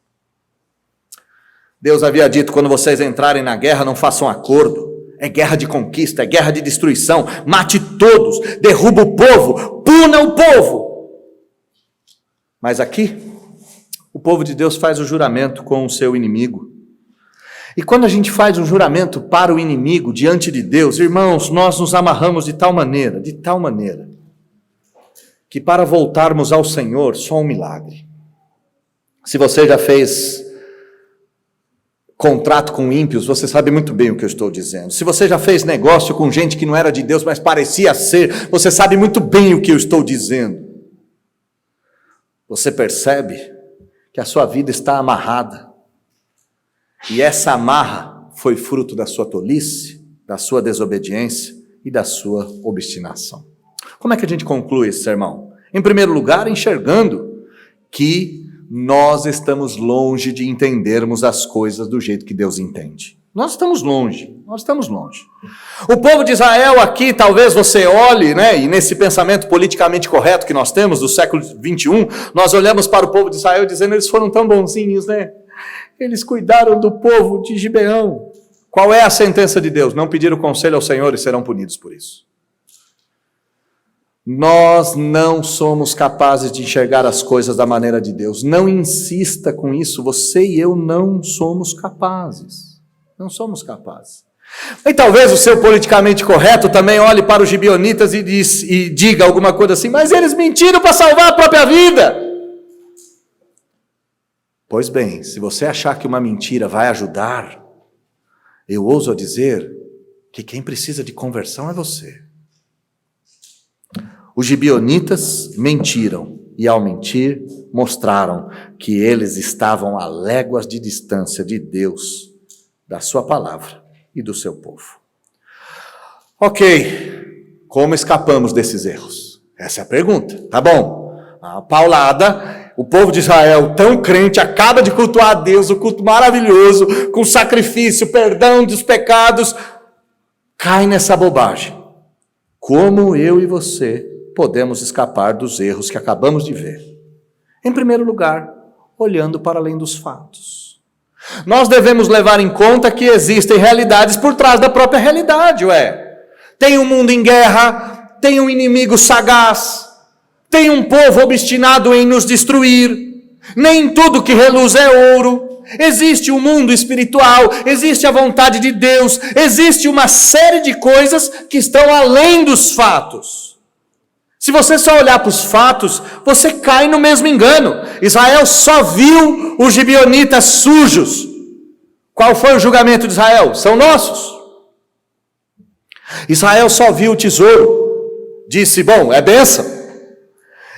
Deus havia dito: quando vocês entrarem na guerra, não façam acordo. É guerra de conquista, é guerra de destruição. Mate todos, derruba o povo, puna o povo. Mas aqui, o povo de Deus faz o juramento com o seu inimigo. E quando a gente faz um juramento para o inimigo diante de Deus, irmãos, nós nos amarramos de tal maneira, que para voltarmos ao Senhor, só um milagre. Se você já fez contrato com ímpios, você sabe muito bem o que eu estou dizendo. Se você já fez negócio com gente que não era de Deus, mas parecia ser, você sabe muito bem o que eu estou dizendo. Você percebe que a sua vida está amarrada. E essa amarra foi fruto da sua tolice, da sua desobediência e da sua obstinação. Como é que a gente conclui esse sermão? Em primeiro lugar, enxergando que nós estamos longe de entendermos as coisas do jeito que Deus entende. Nós estamos longe. O povo de Israel aqui, talvez você olhe, e nesse pensamento politicamente correto que nós temos do século 21, nós olhamos para o povo de Israel dizendo: eles foram tão bonzinhos, Eles cuidaram do povo de Gibeão. Qual é a sentença de Deus? Não pediram conselho ao Senhor e serão punidos por isso. Nós não somos capazes de enxergar as coisas da maneira de Deus. Não insista com isso. Você e eu não somos capazes. Não somos capazes. E talvez o seu politicamente correto também olhe para os gibeonitas e diga alguma coisa assim: mas eles mentiram para salvar a própria vida. Pois bem, se você achar que uma mentira vai ajudar, eu ouso dizer que quem precisa de conversão é você. Os gibeonitas mentiram e, ao mentir, mostraram que eles estavam a léguas de distância de Deus, da sua palavra e do seu povo. Ok, como escapamos desses erros? Essa é a pergunta. Tá bom, a paulada, o povo de Israel, tão crente, acaba de cultuar a Deus, o culto maravilhoso, com sacrifício, perdão dos pecados, cai nessa bobagem. Como eu e você podemos escapar dos erros que acabamos de ver? Em primeiro lugar, olhando para além dos fatos. Nós devemos levar em conta que existem realidades por trás da própria realidade, Tem um mundo em guerra, tem um inimigo sagaz, tem um povo obstinado em nos destruir, nem tudo que reluz é ouro, existe um mundo espiritual, existe a vontade de Deus, existe uma série de coisas que estão além dos fatos. Se você só olhar para os fatos, você cai no mesmo engano. Israel só viu os gibeonitas sujos. Qual foi o julgamento de Israel? São nossos. Israel só viu o tesouro. Disse: bom, é bênção.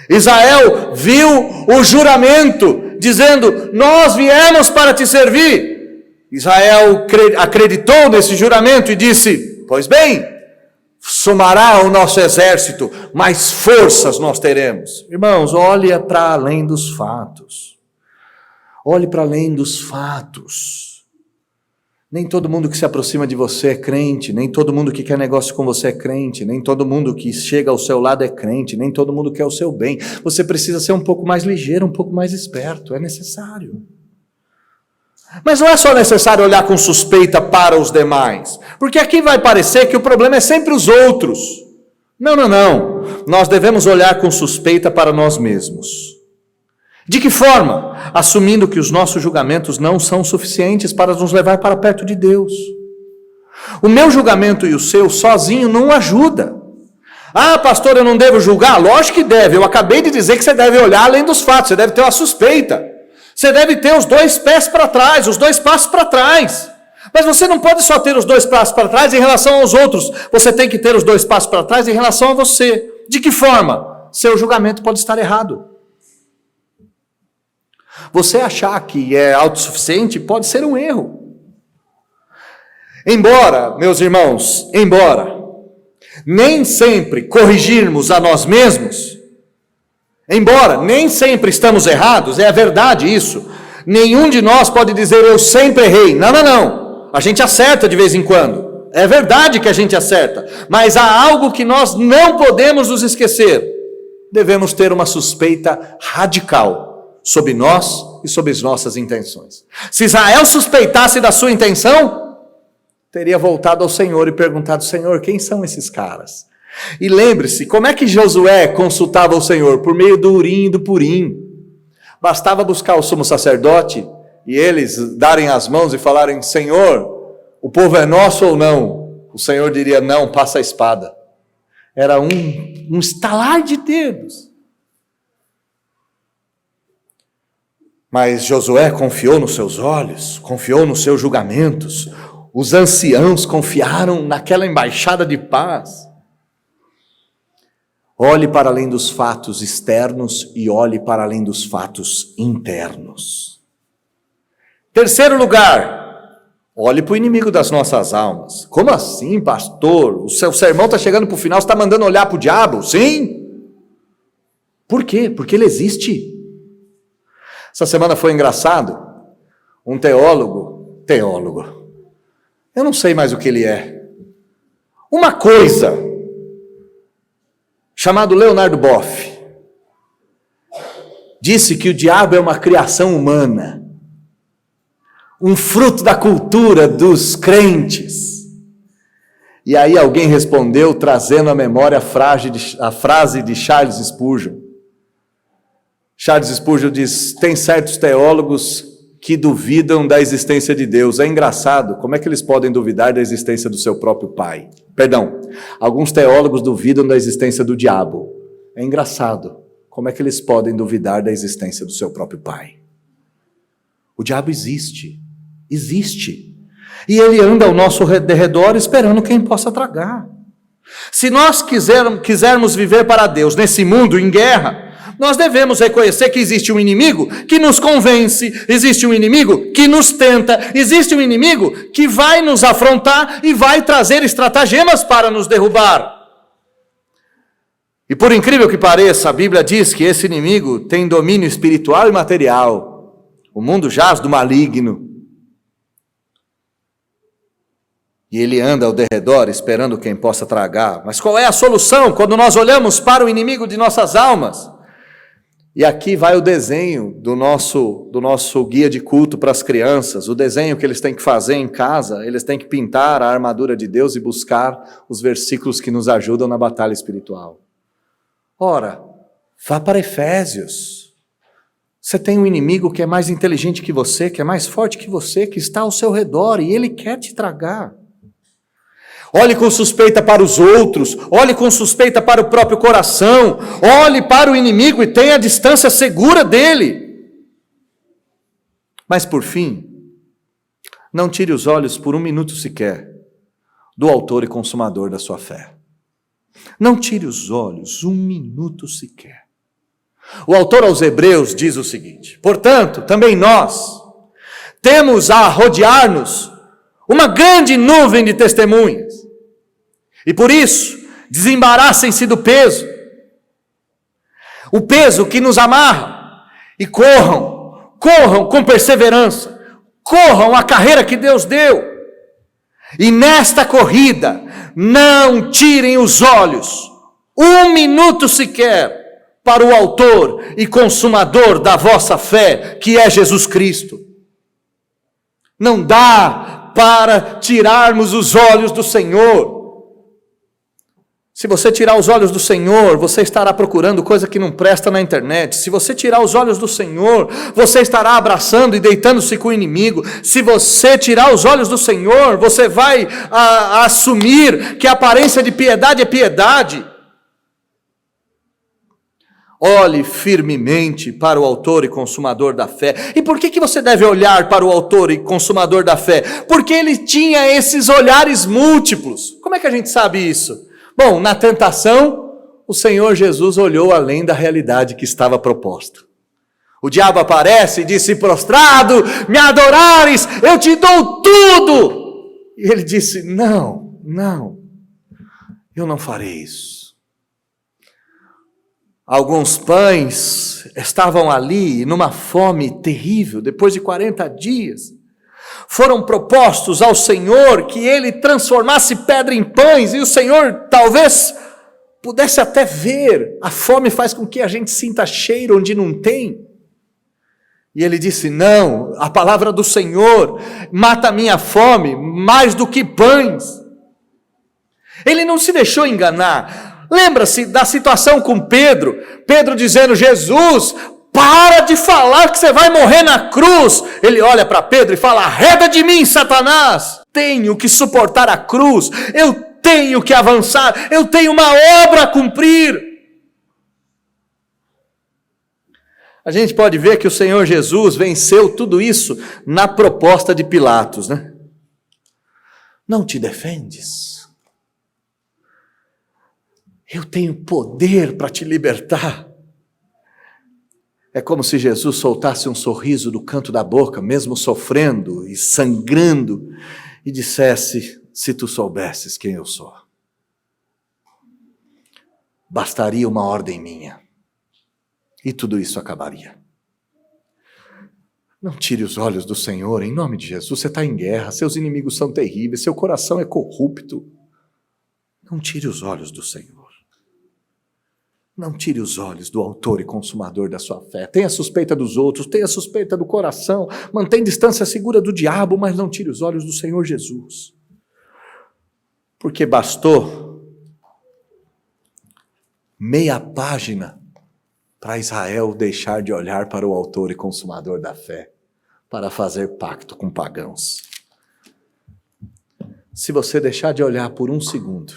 Israel viu o juramento, dizendo: nós viemos para te servir. Israel acreditou nesse juramento e disse: pois bem, somará ao nosso exército, mais forças nós teremos. Irmãos, olhe para além dos fatos. Olhe para além dos fatos. Nem todo mundo que se aproxima de você é crente, nem todo mundo que quer negócio com você é crente, nem todo mundo que chega ao seu lado é crente, nem todo mundo quer o seu bem. Você precisa ser um pouco mais ligeiro, um pouco mais esperto, é necessário. Mas não é só necessário olhar com suspeita para os demais, porque aqui vai parecer que o problema é sempre os outros. Não. Nós devemos olhar com suspeita para nós mesmos. De que forma? Assumindo que os nossos julgamentos não são suficientes para nos levar para perto de Deus. O meu julgamento e o seu sozinho não ajuda. Ah, pastor, eu não devo julgar? Lógico que deve. Eu acabei de dizer que você deve olhar além dos fatos, você deve ter uma suspeita. Você deve ter os 2 pés para trás, os 2 passos para trás. Mas você não pode só ter os 2 passos para trás em relação aos outros. Você tem que ter os 2 passos para trás em relação a você. De que forma? Seu julgamento pode estar errado. Você achar que é autossuficiente pode ser um erro. Embora, meus irmãos, nem sempre corrigirmos a nós mesmos Embora nem sempre estamos errados, é a verdade isso. Nenhum de nós pode dizer eu sempre errei. Não, não, não. A gente acerta de vez em quando. É verdade que a gente acerta. Mas há algo que nós não podemos nos esquecer. Devemos ter uma suspeita radical sobre nós e sobre as nossas intenções. Se Israel suspeitasse da sua intenção, teria voltado ao Senhor e perguntado: Senhor, quem são esses caras? E lembre-se, como é que Josué consultava o Senhor? Por meio do Urim e do Purim. Bastava buscar o sumo sacerdote e eles darem as mãos e falarem: Senhor, o povo é nosso ou não? O Senhor diria: não, passa a espada. Era um estalar de dedos. Mas Josué confiou nos seus olhos, confiou nos seus julgamentos. Os anciãos confiaram naquela embaixada de paz. Olhe para além dos fatos externos e olhe para além dos fatos internos. Terceiro lugar, olhe para o inimigo das nossas almas. Como assim, pastor? O seu sermão está chegando para o final, você está mandando olhar para o diabo? Sim. Por quê? Porque ele existe. Essa semana foi engraçado. Um teólogo, eu não sei mais o que ele é. Uma coisa, chamado Leonardo Boff, disse que o diabo é uma criação humana, um fruto da cultura dos crentes. E aí alguém respondeu, trazendo à memória a frase de Charles Spurgeon. Charles Spurgeon diz: tem certos teólogos que duvidam da existência de Deus. É engraçado, como é que eles podem duvidar da existência do seu próprio pai? Perdão, alguns teólogos duvidam da existência do diabo. É engraçado, como é que eles podem duvidar da existência do seu próprio pai? O diabo existe. E ele anda ao nosso redor esperando quem possa tragar. Se nós quisermos viver para Deus nesse mundo em guerra, nós devemos reconhecer que existe um inimigo que nos convence, existe um inimigo que nos tenta, existe um inimigo que vai nos afrontar e vai trazer estratagemas para nos derrubar. E por incrível que pareça, a Bíblia diz que esse inimigo tem domínio espiritual e material. O mundo jaz do maligno. E ele anda ao derredor esperando quem possa tragar. Mas qual é a solução quando nós olhamos para o inimigo de nossas almas? E aqui vai o desenho do nosso guia de culto para as crianças, o desenho que eles têm que fazer em casa. Eles têm que pintar a armadura de Deus e buscar os versículos que nos ajudam na batalha espiritual. Ora, vá para Efésios. Você tem um inimigo que é mais inteligente que você, que é mais forte que você, que está ao seu redor e ele quer te tragar. Olhe com suspeita para os outros, olhe com suspeita para o próprio coração, olhe para o inimigo e tenha a distância segura dele. Mas por fim, não tire os olhos por um minuto sequer do autor e consumador da sua fé. Não tire os olhos um minuto sequer. O autor aos Hebreus diz o seguinte: portanto, também nós temos a rodear-nos uma grande nuvem de testemunhas. E por isso, desembaraçem-se do peso. O peso que nos amarra. E corram com perseverança. Corram a carreira que Deus deu. E nesta corrida, não tirem os olhos, um minuto sequer, para o autor e consumador da vossa fé, que é Jesus Cristo. Não dá para tirarmos os olhos do Senhor. Se você tirar os olhos do Senhor, você estará procurando coisa que não presta na internet. Se você tirar os olhos do Senhor, você estará abraçando e deitando-se com o inimigo. Se você tirar os olhos do Senhor, você vai assumir que a aparência de piedade é piedade. Olhe firmemente para o autor e consumador da fé. E por que você deve olhar para o autor e consumador da fé? Porque ele tinha esses olhares múltiplos. Como é que a gente sabe isso? Bom, na tentação, o Senhor Jesus olhou além da realidade que estava proposta. O diabo aparece e disse: prostrado, me adorares, eu te dou tudo. E ele disse: não, eu não farei isso. Alguns pães estavam ali numa fome terrível, depois de 40 dias. Foram propostos ao Senhor que ele transformasse pedra em pães, e o Senhor talvez pudesse até ver. A fome faz com que a gente sinta cheiro onde não tem. E ele disse: não, a palavra do Senhor mata a minha fome mais do que pães. Ele não se deixou enganar. Lembra-se da situação com Pedro. Pedro dizendo: Jesus, para de falar que você vai morrer na cruz. Ele olha para Pedro e fala: arreda de mim, Satanás. Tenho que suportar a cruz. Eu tenho que avançar. Eu tenho uma obra a cumprir. A gente pode ver que o Senhor Jesus venceu tudo isso na proposta de Pilatos, né? Não te defendes? Eu tenho poder para te libertar. É como se Jesus soltasse um sorriso do canto da boca, mesmo sofrendo e sangrando, e dissesse: se tu soubesses quem eu sou, bastaria uma ordem minha, e tudo isso acabaria. Não tire os olhos do Senhor, em nome de Jesus. Você está em guerra, seus inimigos são terríveis, seu coração é corrupto. Não tire os olhos do Senhor. Não tire os olhos do autor e consumador da sua fé. Tenha suspeita dos outros, tenha suspeita do coração, mantenha distância segura do diabo, mas não tire os olhos do Senhor Jesus. Porque bastou meia página para Israel deixar de olhar para o autor e consumador da fé, para fazer pacto com pagãos. Se você deixar de olhar por um segundo,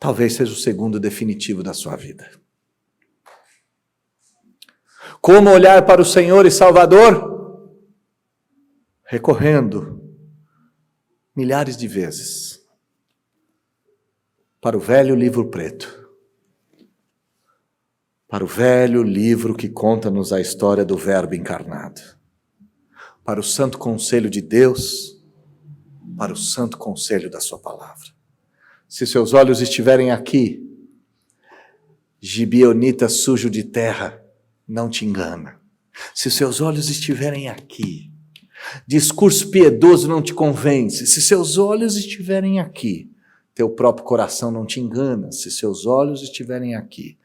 talvez seja o segundo definitivo da sua vida. Como olhar para o Senhor e Salvador? Recorrendo milhares de vezes para o velho livro preto, para o velho livro que conta-nos a história do Verbo encarnado, para o santo conselho de Deus, para o santo conselho da sua palavra. Se seus olhos estiverem aqui, gibionita sujo de terra não te engana. Se seus olhos estiverem aqui, discurso piedoso não te convence. Se seus olhos estiverem aqui, teu próprio coração não te engana. Se seus olhos estiverem aqui,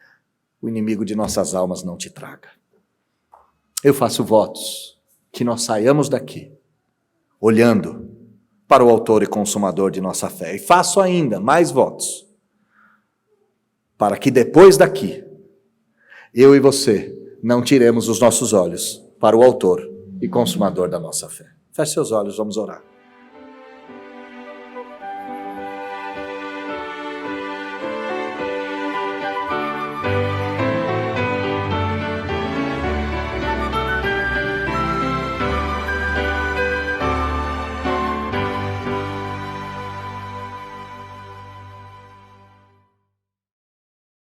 o inimigo de nossas almas não te traga. Eu faço votos que nós saiamos daqui olhando para o autor e consumador de nossa fé. E faço ainda mais votos para que depois daqui, eu e você não tiremos os nossos olhos para o autor e consumador da nossa fé. Feche seus olhos, vamos orar.